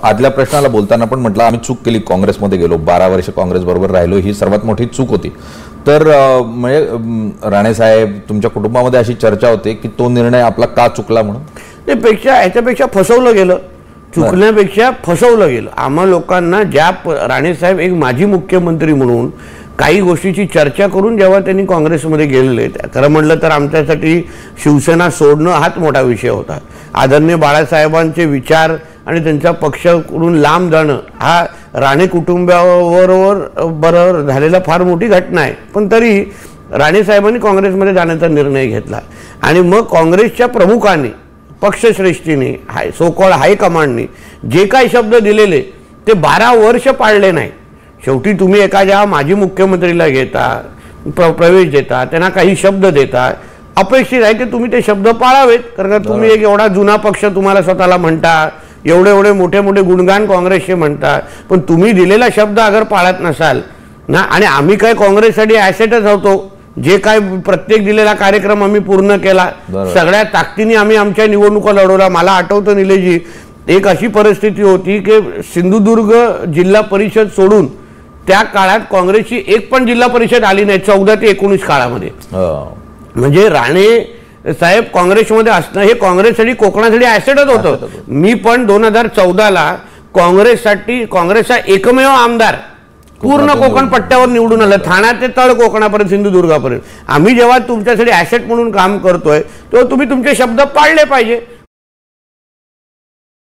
आदल्या प्रश्नाला बोलताना पण म्हटलं आम्ही चूक केली, काँग्रेसमध्ये गेलो, 12 वर्ष काँग्रेस बरोबर राहिलो, ही सर्वात मोठी चूक होती. तर म्हणजे राणे साहेब तुमच्या कुटुंबामध्ये अशी चर्चा होते की तो निर्णय आपला का चुकला म्हणून? ह्याच्यापेक्षा फसवलं गेलं, चुकण्यापेक्षा फसवलं गेलं. आम्हा लोकांना ज्या राणे साहेब एक माजी मुख्यमंत्री म्हणून काही गोष्टीची चर्चा करून जेव्हा त्यांनी काँग्रेसमध्ये गेलेले, खरं म्हटलं तर आमच्यासाठी शिवसेना सोडणं हाच मोठा विषय होता. आदरणीय बाळासाहेबांचे विचार आणि त्यांच्या पक्षाकडून लांब जाणं हा राणे कुटुंबाबरोबर झालेला फार मोठी घटना आहे. पण तरी राणेसाहेबांनी काँग्रेसमध्ये जाण्याचा निर्णय घेतला आणि मग काँग्रेसच्या प्रमुखांनी, पक्षश्रेष्ठींनी, सोकॉल्ड हायकमांडनी जे काही शब्द दिलेले ते 12 वर्ष पाळले नाही. शेवटी तुम्ही एखाद्या माजी मुख्यमंत्रीला घेता, प्रवेश देता, त्यांना काही शब्द देता, अपेक्षित आहे की तुम्ही ते शब्द पाळावेत. कारण तुम्ही एक एवढा जुना पक्ष तुम्हाला स्वतःला म्हणता, एवढे मोठे गुणगान काँग्रेसचे म्हणता, पण तुम्ही दिलेला शब्द अगर पाळत नसाल ना, आणि आम्ही काय काँग्रेससाठी ॲसेटच होतो, जे काय प्रत्येक दिलेला कार्यक्रम आम्ही पूर्ण केला, सगळ्या ताकदीने आम्ही आमच्या निवडणुका लढवल्या. मला आठवतं निलेशजी, एक अशी परिस्थिती होती की सिंधुदुर्ग जिल्हा परिषद सोडून त्या काळात काँग्रेसची एक पण जिल्हा परिषद आली नाही 14 ते 19 काळामध्ये. म्हणजे राणे साहेब काँग्रेसमध्ये असणं हे काँग्रेससाठी, कोकणासाठी ॲसेटच होतं. मी पण 2014ला काँग्रेसचा एकमेव आमदार पूर्ण कोकण पट्ट्यावर निवडून आलं, ठाणा ते तळ कोकणापर्यंत, सिंधुदुर्गापर्यंत. आम्ही जेव्हा तुमच्यासाठी ॲसेट म्हणून काम करतोय तेव्हा तुम्ही तुमचे शब्द पाळले पाहिजे.